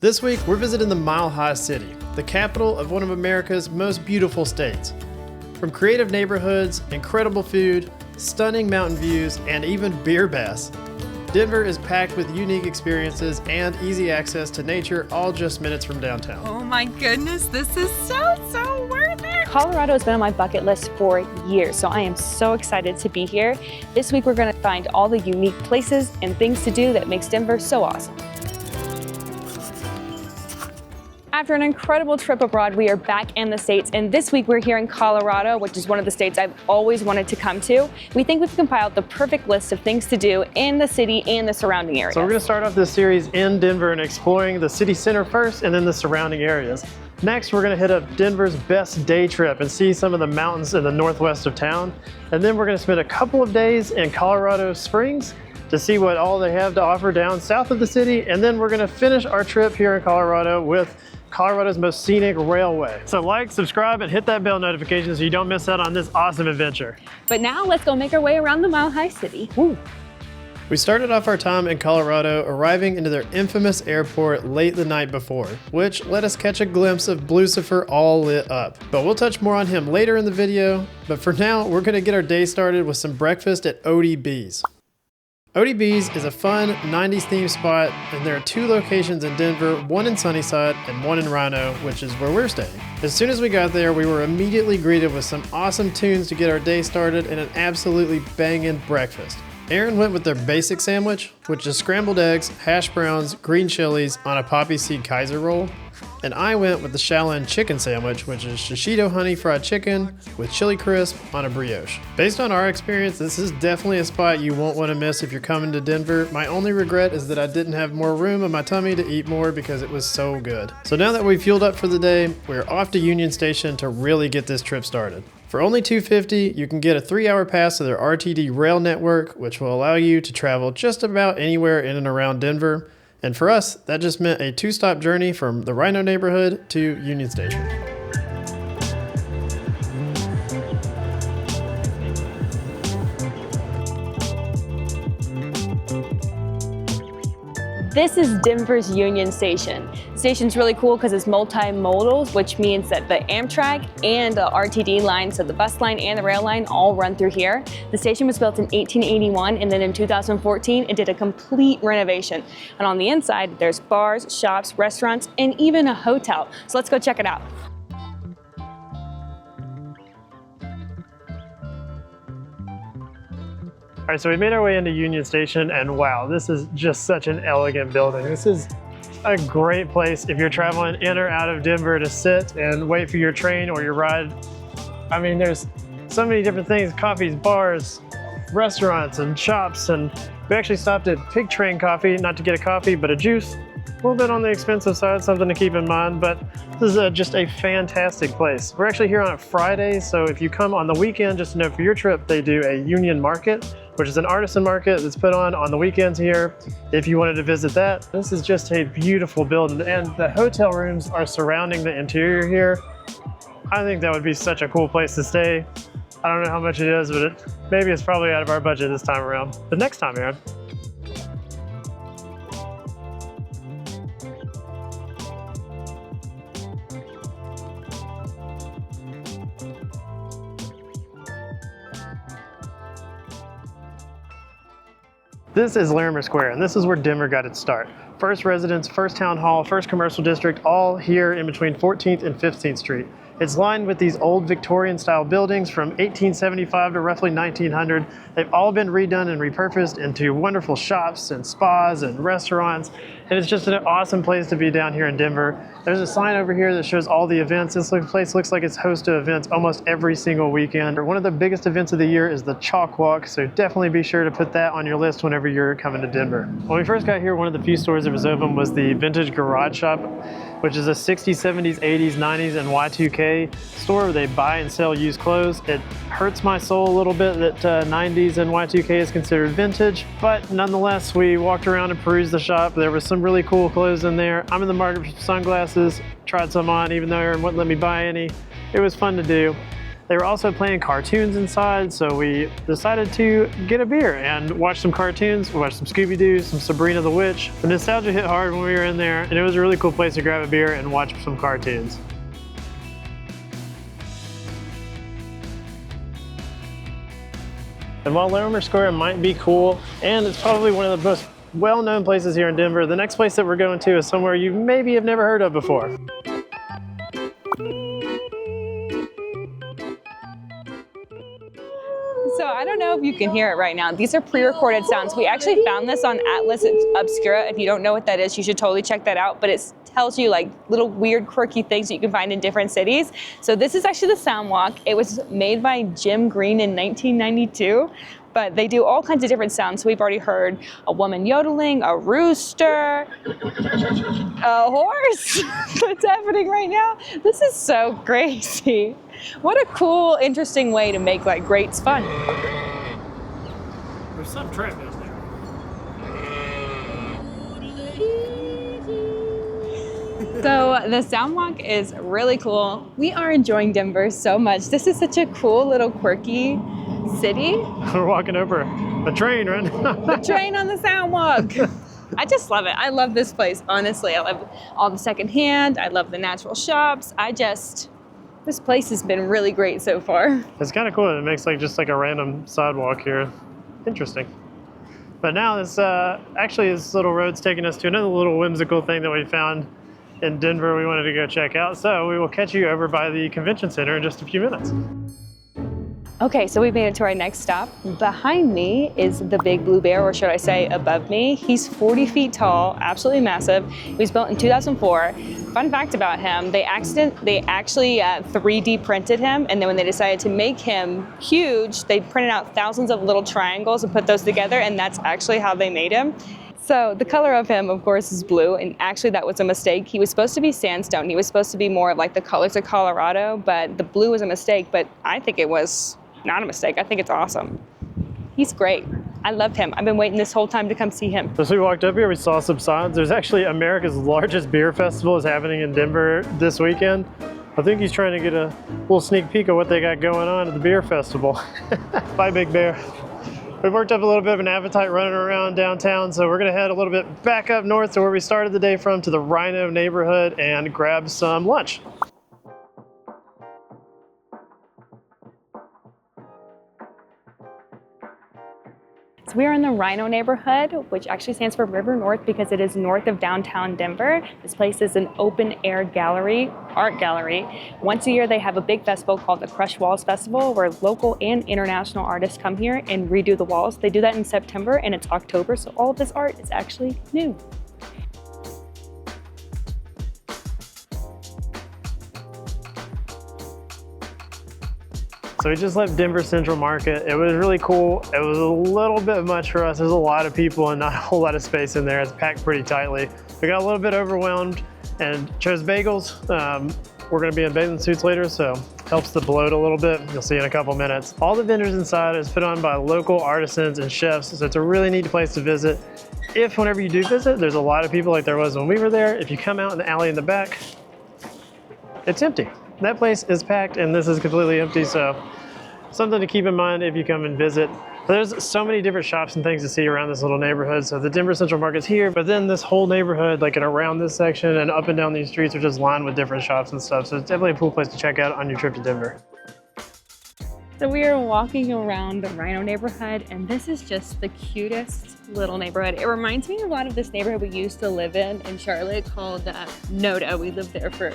This week, we're visiting the Mile High City, the capital of one of America's most beautiful states. From creative neighborhoods, incredible food, stunning mountain views, and even beer baths, Denver is packed with unique experiences and easy access to nature, all just minutes from downtown. Oh my goodness, this is so worth it! Colorado has been on my bucket list for years, so I am so excited to be here. This week we're going to find all the unique places and things to do that makes Denver so awesome. After an incredible trip abroad, we are back in the States, and this week we're here in Colorado, which is one of the states I've always wanted to come to. We think we've compiled the perfect list of things to do in the city and the surrounding areas. So we're going to start off this series in Denver and exploring the city center first and then the surrounding areas. Next, we're going to hit up Denver's best day trip and see some of the mountains in the northwest of town. And then we're going to spend a couple of days in Colorado Springs to see what all they have to offer down south of the city. And then we're going to finish our trip here in Colorado with Colorado's most scenic railway. So like, subscribe, and hit that bell notification so you don't miss out on this awesome adventure. But now let's go make our way around the Mile High City. Woo. We started off our time in Colorado arriving into their infamous airport late the night before, which let us catch a glimpse of Lucifer all lit up. But we'll touch more on him later in the video. But for now, we're gonna get our day started with some breakfast at Odie B's. Odie B's is a fun 90s themed spot, and there are two locations in Denver, one in Sunnyside and one in RiNo, which is where we're staying. As soon as we got there, we were immediately greeted with some awesome tunes to get our day started and an absolutely banging breakfast. Erin went with their basic sandwich, which is scrambled eggs, hash browns, green chilies on a poppy seed Kaiser roll. And I went with the Shaolin chicken sandwich, which is shishito honey fried chicken with chili crisp on a brioche. Based on our experience, this is definitely a spot you won't want to miss if you're coming to Denver. My only regret is that I didn't have more room in my tummy to eat more because it was so good. So now that we've fueled up for the day, we're off to Union Station to really get this trip started. For only $2.50, you can get a 3-hour pass to their RTD rail network, which will allow you to travel just about anywhere in and around Denver. And for us, that just meant a 2-stop journey from the RiNo neighborhood to Union Station. This is Denver's Union Station. The station's really cool because it's multimodal, which means that the Amtrak and the RTD line, so the bus line and the rail line, all run through here. The station was built in 1881, and then in 2014, it did a complete renovation. And on the inside, there's bars, shops, restaurants, and even a hotel. So let's go check it out. All right, so we made our way into Union Station, and wow, this is just such an elegant building. This is a great place if you're traveling in or out of Denver to sit and wait for your train or your ride. I mean, there's so many different things: coffees, bars, restaurants, and shops. And we actually stopped at Pig Train Coffee, not to get a coffee, but a juice. A little bit on the expensive side, something to keep in mind, but this is just a fantastic place. We're actually here on a Friday, so if you come on the weekend, just to know for your trip, they do a Union Market, which is an artisan market that's put on the weekends here. If you wanted to visit that, this is just a beautiful building, and the hotel rooms are surrounding the interior here. I think that would be such a cool place to stay. I don't know how much it is, but maybe it's probably out of our budget this time around. But next time, Erin. This is Larimer Square, and this is where Denver got its start. First residence, first town hall, first commercial district, all here in between 14th and 15th Street. It's lined with these old Victorian-style buildings from 1875 to roughly 1900. They've all been redone and repurposed into wonderful shops and spas and restaurants, and it's just an awesome place to be down here in Denver. There's a sign over here that shows all the events. This place looks like it's host to events almost every single weekend. One of the biggest events of the year is the Chalk Walk, so definitely be sure to put that on your list whenever you're coming to Denver. When we first got here, one of the few stores that was open was the Vintage Garage Shop, which is a 60s, 70s, 80s, 90s, and Y2K store where they buy and sell used clothes. It hurts my soul a little bit that 90s and Y2K is considered vintage, but nonetheless, we walked around and perused the shop. There was some really cool clothes in there. I'm in the market for sunglasses, tried some on, even though Erin wouldn't let me buy any. It was fun to do. They were also playing cartoons inside, so we decided to get a beer and watch some cartoons. We watched some Scooby-Doo, some Sabrina the Witch. The nostalgia hit hard when we were in there, and it was a really cool place to grab a beer and watch some cartoons. And while Larimer Square might be cool, and it's probably one of the most well-known places here in Denver, the next place that we're going to is somewhere you maybe have never heard of before. So I don't know if you can hear it right now. These are pre-recorded sounds. We actually found this on Atlas Obscura. If you don't know what that is, you should totally check that out. But it tells you like little weird quirky things that you can find in different cities. So this is actually the Sound Walk. It was made by Jim Green in 1992. But they do all kinds of different sounds. So we've already heard a woman yodeling, a rooster, a horse that's happening right now. This is so crazy. What a cool, interesting way to make like great fun. There's some traffic there. So the Sound Walk is really cool. We are enjoying Denver so much. This is such a cool little quirky city. We're walking over a train right now. The train on the Sound Walk. I just love it. I love this place, honestly. I love all the secondhand. I love the natural shops. This place has been really great so far. It's kind of cool. It makes like just like a random sidewalk here. Interesting. But now this little road's taking us to another little whimsical thing that we found in Denver we wanted to go check out. So we will catch you over by the convention center in just a few minutes. Okay, so we made it to our next stop. Behind me is the Big Blue Bear, or should I say above me. He's 40 feet tall, absolutely massive. He was built in 2004. Fun fact about him, they actually 3D printed him, and then when they decided to make him huge, they printed out thousands of little triangles and put those together, and that's actually how they made him. So the color of him, of course, is blue, and actually that was a mistake. He was supposed to be sandstone. He was supposed to be more of like the colors of Colorado, but the blue was a mistake, but I think it was not a mistake. I think it's awesome. He's great. I love him. I've been waiting this whole time to come see him. As we walked up here, we saw some signs. There's actually America's largest beer festival is happening in Denver this weekend. I think he's trying to get a little sneak peek of what they got going on at the beer festival. Bye, Big Bear. We've worked up a little bit of an appetite running around downtown, so we're gonna head a little bit back up north to where we started the day from, to the RiNo neighborhood, and grab some lunch. So we are in the RiNo neighborhood, which actually stands for River North because it is north of downtown Denver. This place is an open air gallery, art gallery. Once a year they have a big festival called the Crush Walls Festival, where local and international artists come here and redo the walls. They do that in September and it's October, so all of this art is actually new. So we just left Denver Central Market. It was really cool. It was a little bit much for us. There's a lot of people and not a whole lot of space in there. It's packed pretty tightly. We got a little bit overwhelmed and chose bagels. We're gonna be in bathing suits later, so helps the bloat a little bit. You'll see in a couple minutes. All the vendors inside is put on by local artisans and chefs, so it's a really neat place to visit. If whenever you do visit, there's a lot of people like there was when we were there. If you come out in the alley in the back, it's empty. That place is packed and this is completely empty, so something to keep in mind if you come and visit. There's so many different shops and things to see around this little neighborhood. So the Denver Central Market's here, but then this whole neighborhood, like and around this section and up and down these streets, are just lined with different shops and stuff. So it's definitely a cool place to check out on your trip to Denver. So we are walking around the RiNo neighborhood, and this is just the cutest little neighborhood. It reminds me a lot of this neighborhood we used to live in Charlotte called Noda. We lived there for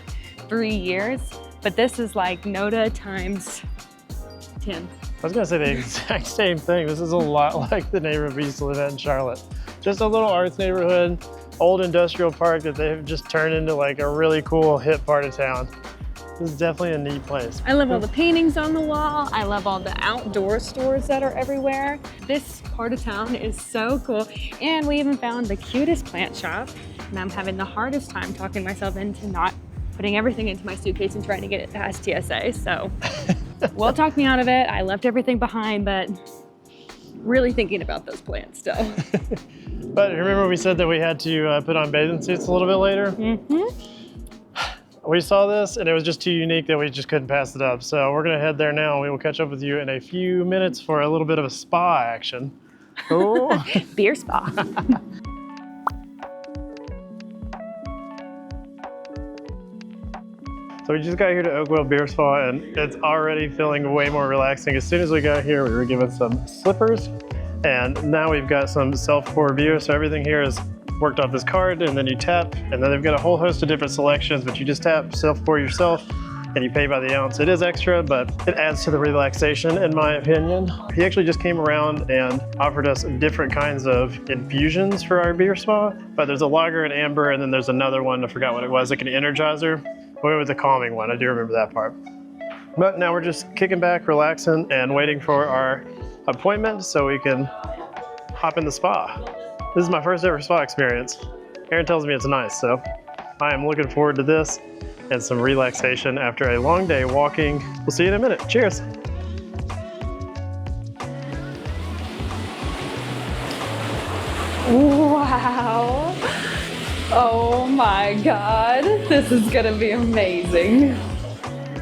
3 years, but this is like Noda times 10. I was gonna say the exact same thing. This is a lot like the neighborhood we used to live in Charlotte. Just a little arts neighborhood, old industrial park that they've just turned into like a really cool hip part of town. This is definitely a neat place. I love all the paintings on the wall. I love all the outdoor stores that are everywhere. This part of town is so cool. And we even found the cutest plant shop. And I'm having the hardest time talking myself into not putting everything into my suitcase and trying to get it past TSA. So well, talk me out of it. I left everything behind, but really thinking about those plants still. But remember we said that we had to put on bathing suits a little bit later? Mm-hmm. We saw this and it was just too unique that we just couldn't pass it up. So we're gonna head there now. We will catch up with you in a few minutes for a little bit of a spa action. Oh. Beer spa. So we just got here to Oakwell Beer Spa and it's already feeling way more relaxing. As soon as we got here, we were given some slippers and now we've got some self-pour beer. So everything here is worked off this card and then you tap and then they've got a whole host of different selections, but you just tap self-pour yourself and you pay by the ounce. It is extra, but it adds to the relaxation in my opinion. He actually just came around and offered us different kinds of infusions for our beer spa, but there's a lager and amber and then there's another one, I forgot what it was, like an energizer. We went with the calming one, I do remember that part. But now we're just kicking back, relaxing, and waiting for our appointment so we can hop in the spa. This is my first ever spa experience. Erin tells me it's nice, so I am looking forward to this and some relaxation after a long day walking. We'll see you in a minute. Cheers. Wow. Oh my God. This is gonna be amazing.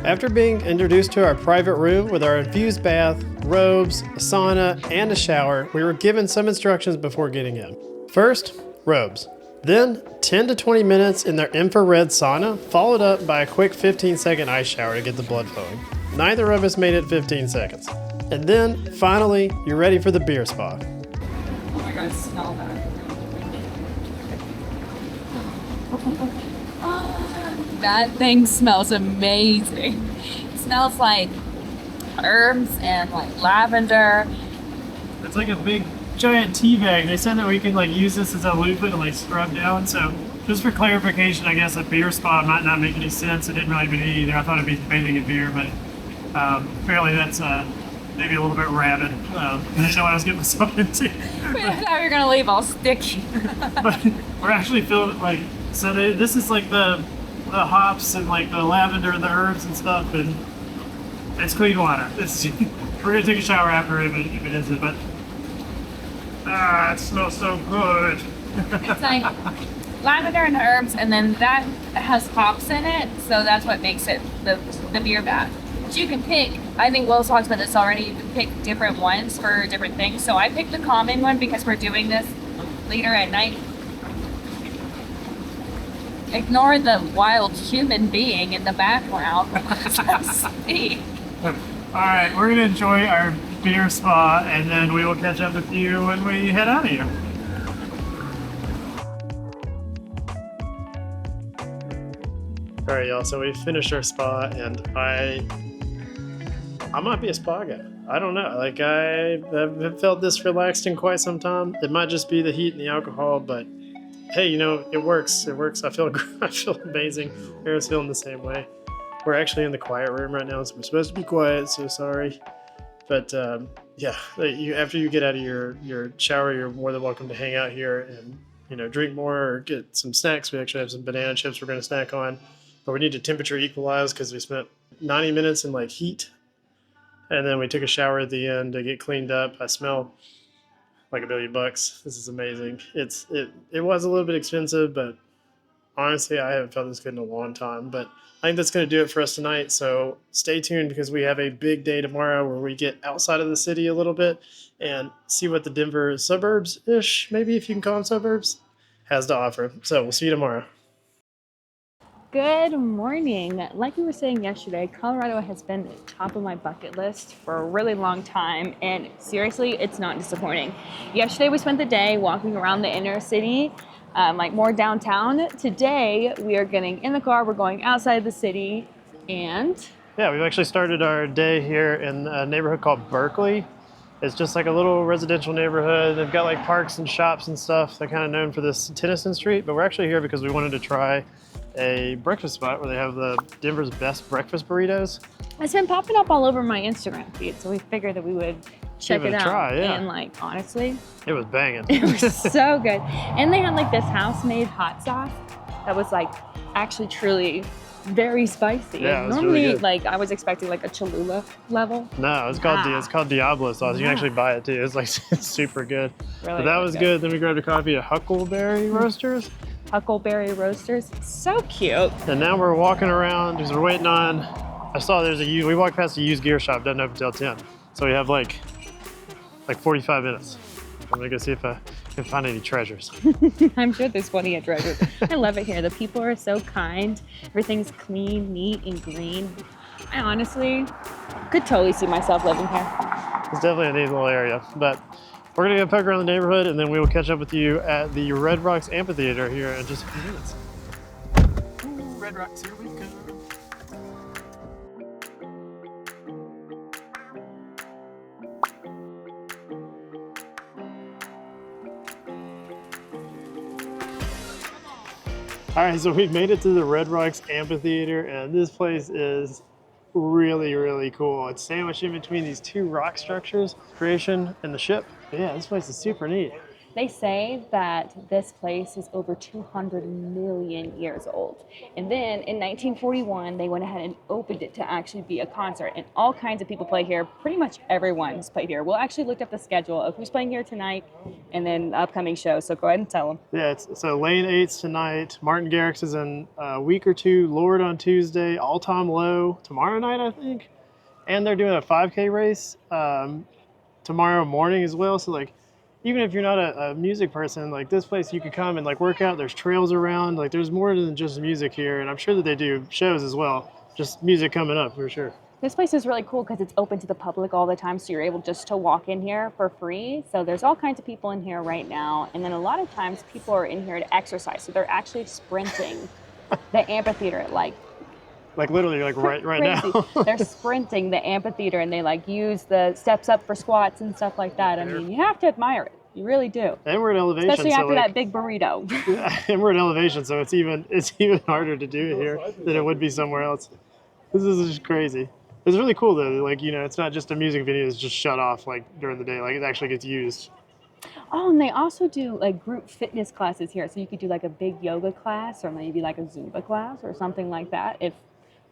After being introduced to our private room with our infused bath, robes, a sauna, and a shower, we were given some instructions before getting in. First, robes. Then 10 to 20 minutes in their infrared sauna, followed up by a quick 15-second ice shower to get the blood flowing. Neither of us made it 15 seconds. And then, finally, you're ready for the beer spa. Oh my God, smell that. That thing smells amazing. It smells like herbs and like lavender. It's like a big giant tea bag. They said that we can like use this as a loofah to like scrub down. So just for clarification, I guess a beer spa might not make any sense. It didn't really be either. I thought it'd be bathing in beer, but apparently that's maybe a little bit rabid. I didn't know what I was getting myself into. I thought you were gonna leave all sticky. But we're actually feeling like, so this is like the hops and like the lavender and the herbs and stuff, and it's clean water. We're gonna take a shower after if it isn't, but it smells so good. It's like lavender and herbs, and then that has hops in it, so that's what makes it the beer bath. But you can pick, I think Will's talked about this already, you can pick different ones for different things. So I picked the common one because we're doing this later at night. Ignore the wild human being in the background. Alright, we're gonna enjoy our beer spa and then we will catch up with you when we head out of here. Alright y'all, so we finished our spa and I might be a spa guy. I don't know, like I haven't felt this relaxed in quite some time. It might just be the heat and the alcohol, but hey, you know, it works. It works. I feel amazing. Erin's feeling the same way. We're actually in the quiet room right now, so we're supposed to be quiet, so sorry. But yeah, after you get out of your shower, you're more than welcome to hang out here and, you know, drink more or get some snacks. We actually have some banana chips we're going to snack on. But we need to temperature equalize because we spent 90 minutes in like heat. And then we took a shower at the end to get cleaned up. I smell like $1 billion. This is amazing. It was a little bit expensive, but honestly, I haven't felt this good in a long time. But I think that's going to do it for us tonight. So stay tuned because we have a big day tomorrow where we get outside of the city a little bit and see what the Denver suburbs-ish, maybe if you can call them suburbs, has to offer. So we'll see you tomorrow. Good morning. Like we were saying yesterday, Colorado has been top of my bucket list for a really long time, and seriously, it's not disappointing. Yesterday we spent the day walking around the inner city, like more downtown. Today we are getting in the car, we're going outside the city, and yeah, we've actually started our day here in a neighborhood called Berkeley. It's just like a little residential neighborhood. They've got like parks and shops and stuff. They're kind of known for this Tennyson Street, but we're actually here because we wanted to try a breakfast spot where they have the Denver's best breakfast burritos. It's been popping up all over my Instagram feed, so we figured that we would check it out. Try, yeah. And like, honestly, it was banging. it was so good. And they had like this house-made hot sauce that was like actually truly very spicy. Yeah, it was normally really good. Like I was expecting like a Cholula level. No, it's called Diablo sauce. You can actually buy it too. It's like it's super good. Really, but that was good. Then we grabbed a coffee at Huckleberry Roasters. Huckleberry Roasters. So cute. And now we're walking around because we're waiting on, I saw there's we walked past a used gear shop, doesn't open until 10. So we have like 45 minutes. I'm gonna go see if I can find any treasures. I'm sure there's plenty of treasures. I love it here. The people are so kind. Everything's clean, neat, and green. I honestly could totally see myself living here. It's definitely a neat little area, but we're gonna go poke around the neighborhood and then we will catch up with you at the Red Rocks Amphitheatre here in just a few minutes. Ooh, Red Rocks, here we go. All right, so we've made it to the Red Rocks Amphitheatre, and this place is really, really cool. It's sandwiched in between these two rock structures, Creation and the Ship. But yeah, this place is super neat. They say that this place is over 200 million years old. And then in 1941, they went ahead and opened it to actually be a concert. And all kinds of people play here. Pretty much everyone has played here. We'll actually look up the schedule of who's playing here tonight and then the upcoming shows. So go ahead and tell them. Yeah, so Lane 8's tonight. Martin Garrix is in a week or two. Lord on Tuesday. All Time Low tomorrow night, I think. And they're doing a 5K race tomorrow morning as well. So like, even if you're not a music person, like this place you could come and like work out. There's trails around, like there's more than just music here. And I'm sure that they do shows as well. Just music coming up for sure. This place is really cool because it's open to the public all the time. So you're able just to walk in here for free. So there's all kinds of people in here right now. And then a lot of times people are in here to exercise. So they're actually sprinting the amphitheater like literally like right now. They're sprinting the amphitheater and they like use the steps up for squats and stuff like that. I mean, you have to admire it. You really do. And we're at elevation. Especially after so like, that big burrito. And we're at elevation, so it's even harder to do it here than it would be somewhere else. This is just crazy. It's really cool though. Like, you know, it's not just a music video that's just shut off like during the day. Like it actually gets used. Oh, and they also do like group fitness classes here. So you could do like a big yoga class or maybe like a Zumba class or something like that. If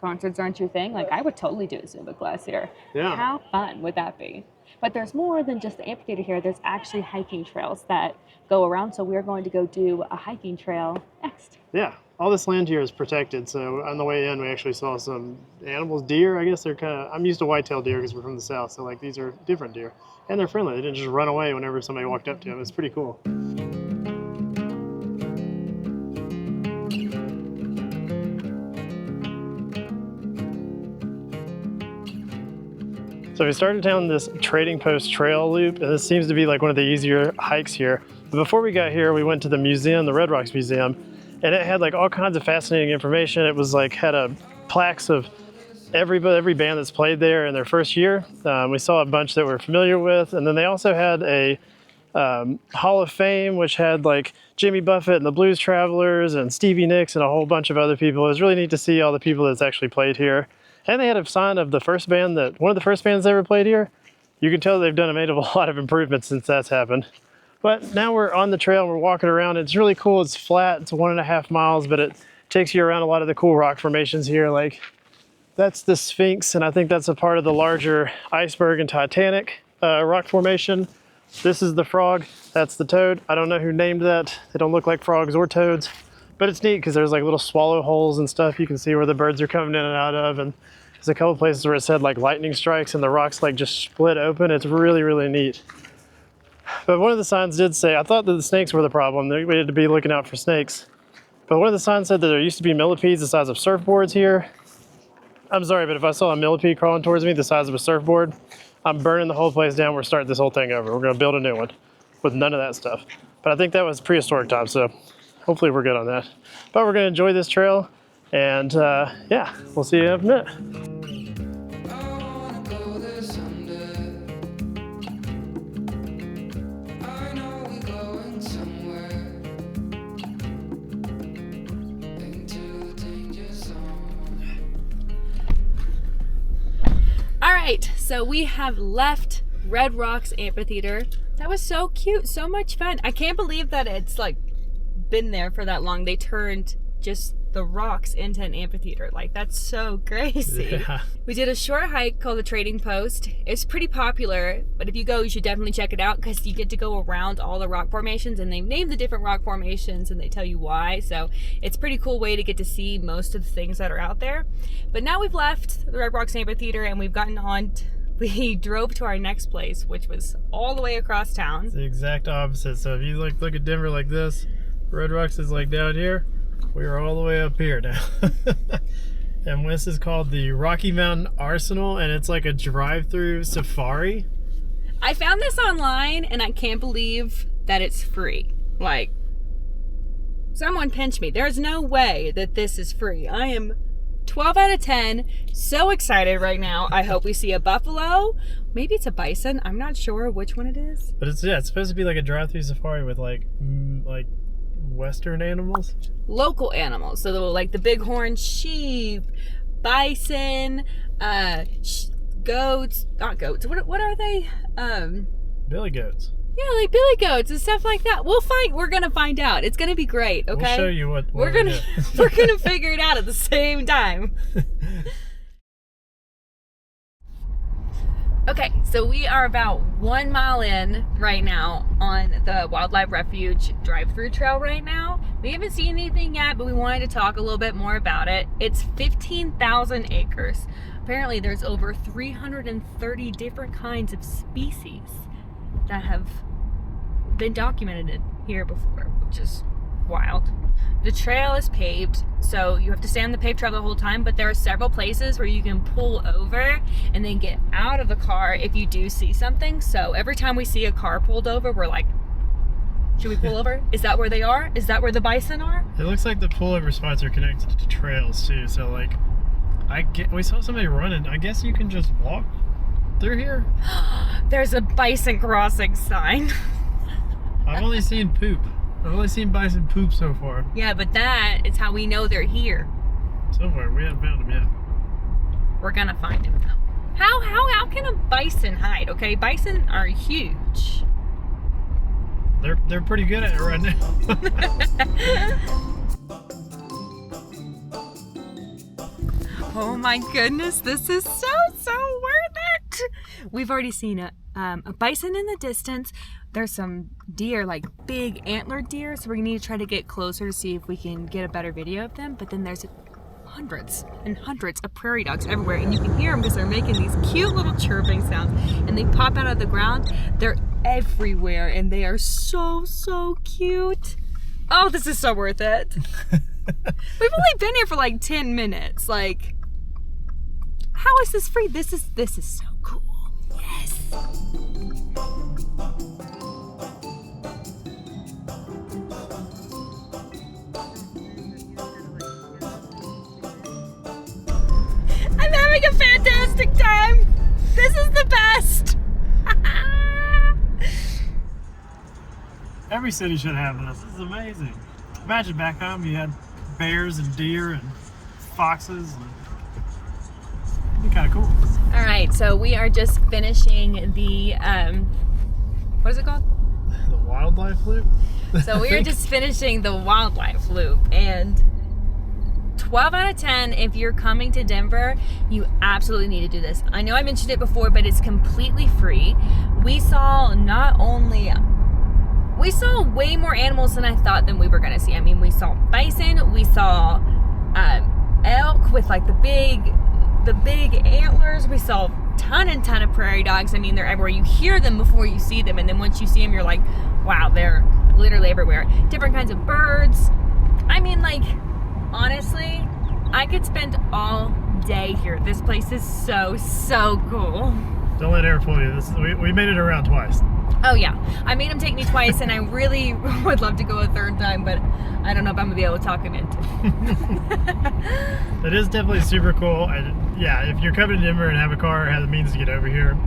concerts aren't your thing, like I would totally do a Zumba class here. Yeah. How fun would that be? But there's more than just the amphitheater here. There's actually hiking trails that go around. So we're going to go do a hiking trail next. Yeah, all this land here is protected. So on the way in, we actually saw some animals, deer. I guess they're kind of, I'm used to white-tailed deer because we're from the south. So like these are different deer. And they're friendly. They didn't just run away whenever somebody walked up to them. It's pretty cool. So we started down this Trading Post Trail loop, and this seems to be like one of the easier hikes here. But before we got here, we went to the museum, the Red Rocks Museum, and it had like all kinds of fascinating information. It was like, had plaques of every band that's played there in their first year. We saw a bunch that we're familiar with, and then they also had a Hall of Fame, which had like Jimmy Buffett and the Blues Travelers and Stevie Nicks and a whole bunch of other people. It was really neat to see all the people that's actually played here. And they had a sign of the first band one of the first bands that ever played here. You can tell they've made a lot of improvements since that's happened. But now we're on the trail and we're walking around. It's really cool. It's flat. It's 1.5 miles, but it takes you around a lot of the cool rock formations here. Like that's the Sphinx, and I think that's a part of the larger Iceberg and Titanic rock formation. This is the frog. That's the toad. I don't know who named that. They don't look like frogs or toads. But it's neat because there's like little swallow holes and stuff. You can see where the birds are coming in and out of. And there's a couple places where it said like lightning strikes and the rocks like just split open. It's really, really neat. But one of the signs did say, I thought that the snakes were the problem. We had to be looking out for snakes. But one of the signs said that there used to be millipedes the size of surfboards here. I'm sorry, but if I saw a millipede crawling towards me the size of a surfboard, I'm burning the whole place down. We're starting this whole thing over. We're going to build a new one with none of that stuff. But I think that was prehistoric time, so hopefully we're good on that. But we're going to enjoy this trail, and yeah, we'll see you in a minute. All right, so we have left Red Rocks Amphitheater. That was so cute, so much fun. I can't believe that it's like been there for that long. They turned just the rocks into an amphitheater. Like, that's so crazy. Yeah. We did a short hike called the Trading Post. It's pretty popular, but if you go, you should definitely check it out because you get to go around all the rock formations, and they name the different rock formations and they tell you why. So it's a pretty cool way to get to see most of the things that are out there. But now we've left the Red Rocks Amphitheater and we've gotten on. We drove to our next place, which was all the way across town. It's the exact opposite. So if you like look at Denver like this, Red Rocks is like down here. We are all the way up here now. And this is called the Rocky Mountain Arsenal, and it's like a drive-through safari. I found this online and I can't believe that it's free. Like, someone pinch me. There's no way that this is free. I am 12 out of 10. So excited right now. I hope we see a buffalo. Maybe it's a bison. I'm not sure which one it is. But it's supposed to be like a drive-through safari with like Western animals. Local animals. So like the bighorn sheep, bison, goats, not goats. What are they? Billy goats. Yeah, like billy goats and stuff like that. We're gonna find out. It's gonna be great, okay? We'll show you what we're gonna figure it out at the same time. Okay, so we are about 1 mile in right now on the Wildlife Refuge drive-through trail right now. We haven't seen anything yet, but we wanted to talk a little bit more about it. It's 15,000 acres. Apparently there's over 330 different kinds of species that have been documented here before, which is wild. The trail is paved, so you have to stay on the paved trail the whole time, but there are several places where you can pull over and then get out of the car if you do see something. So every time we see a car pulled over, we're like, should we pull over? Is that where they are? Is that where the bison are? It looks like the pullover spots are connected to trails too, so like we saw somebody running. I guess you can just walk through here. There's a bison crossing sign. I've only seen poop. I've only seen bison poop so far. Yeah, but that is how we know they're here. Somewhere. We haven't found them yet. We're gonna find them though. How can a bison hide? Okay, bison are huge. They're pretty good at it right now. Oh my goodness, this is so worth it. We've already seen a bison in the distance. There's some deer, like big antlered deer, so we're gonna need to try to get closer to see if we can get a better video of them. But then there's hundreds and hundreds of prairie dogs everywhere, and you can hear them because they're making these cute little chirping sounds, and they pop out of the ground. They're everywhere, and they are so cute. Oh, this is so worth it. We've only been here for like 10 minutes. Like, how is this free? This is so cool. Yes. I'm having a fantastic time. This is the best. Every city should have this. This is amazing. Imagine back home you had bears and deer and foxes. It'd be kind of cool. All right, so we are just finishing the, what is it called? The wildlife loop? So we are just finishing the wildlife loop, and 12 out of 10, if you're coming to Denver, you absolutely need to do this. I know I mentioned it before, but it's completely free. We saw way more animals than I thought than we were gonna see. I mean, we saw bison, we saw elk with like the big antlers. We saw a ton of prairie dogs. I mean, they're everywhere. You hear them before you see them, and then once you see them, you're like, wow, they're literally everywhere. Different kinds of birds. I mean, like, honestly, I could spend all day here. This place is so cool. Don't let Erin fool you. We made it around twice. Oh yeah, I made him take me twice, and I really would love to go a third time, but I don't know if I'm gonna be able to talk him into it. It is definitely super cool. And yeah, if you're coming to Denver and have a car or have the means to get over here,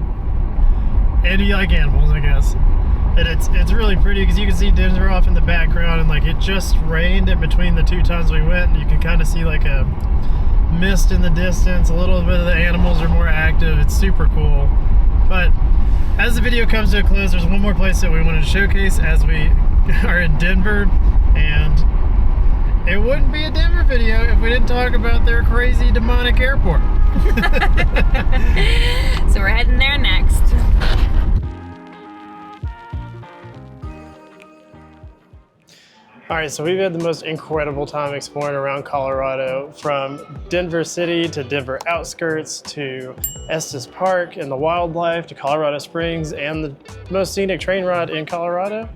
and you like animals, I guess, and it's really pretty because you can see Denver off in the background, and like it just rained in between the two times we went, and you can kind of see like a mist in the distance. A little bit of the animals are more active. It's super cool. But as the video comes to a close, there's one more place that we wanted to showcase as we are in Denver, and It wouldn't be a Denver video if we didn't talk about their crazy demonic airport. So we're heading there next. All right, so we've had the most incredible time exploring around Colorado, from Denver City to Denver outskirts to Estes Park and the wildlife to Colorado Springs and the most scenic train ride in Colorado.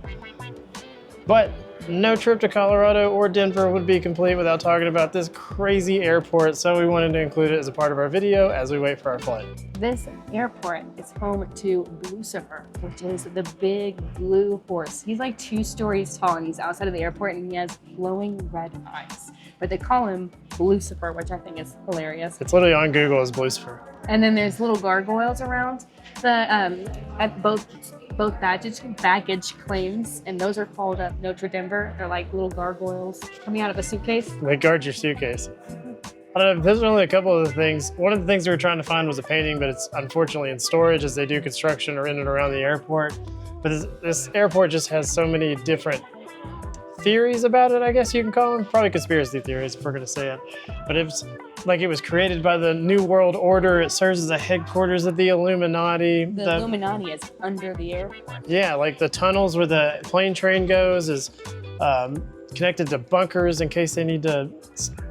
But no trip to Colorado or Denver would be complete without talking about this crazy airport, so we wanted to include it as a part of our video as we wait for our flight. This airport is home to Lucifer, which is the big blue horse. He's like 2 stories tall and he's outside of the airport and he has glowing red eyes. But they call him Lucifer, which I think is hilarious. It's literally on Google as Lucifer. And then there's little gargoyles around the at both baggage claims, and those are called Notre Denver. They're like little gargoyles coming out of a suitcase. They guard your suitcase. I don't know, those are only a couple of the things. One of the things we were trying to find was a painting, but it's unfortunately in storage as they do construction or in and around the airport. But this airport just has so many different theories about it, I guess you can call them. Probably conspiracy theories if we're gonna say it. But it's like it was created by the New World Order. It serves as a headquarters of the Illuminati. The Illuminati is under the airport. Yeah, like the tunnels where the plane train goes is connected to bunkers in case they need to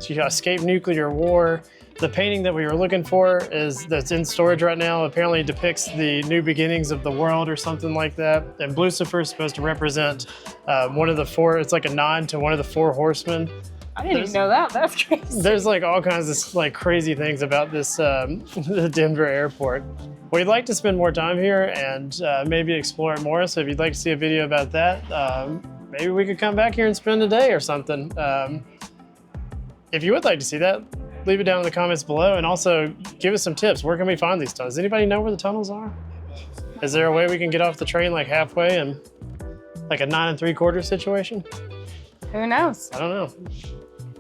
escape nuclear war. The painting that we were looking for that's in storage right now apparently depicts the new beginnings of the world or something like that. And Lucifer is supposed to represent one of the 4, it's like a nod to one of the 4 horsemen. I didn't even know that. That's crazy. There's like all kinds of like crazy things about this the Denver airport. We'd like to spend more time here and maybe explore it more. So if you'd like to see a video about that, maybe we could come back here and spend a day or something. If you would like to see that, leave it down in the comments below, and also give us some tips. Where can we find these tunnels? Does anybody know where the tunnels are? Is there a way we can get off the train like halfway and like a 9 3/4 situation? Who knows? I don't know.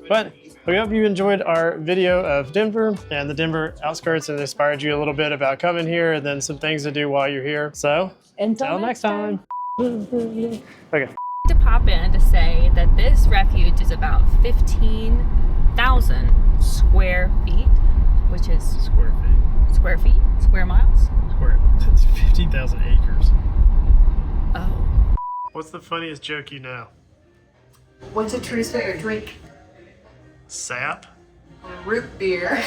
But we hope you enjoyed our video of Denver and the Denver outskirts and inspired you a little bit about coming here and then some things to do while you're here. So until next time. Okay. To pop in to say that this refuge is about 15,000 square feet, which is Square feet. Square miles. That's 15,000 acres. Oh. What's the funniest joke you know? What's a true's favorite drink? Sap? Root beer.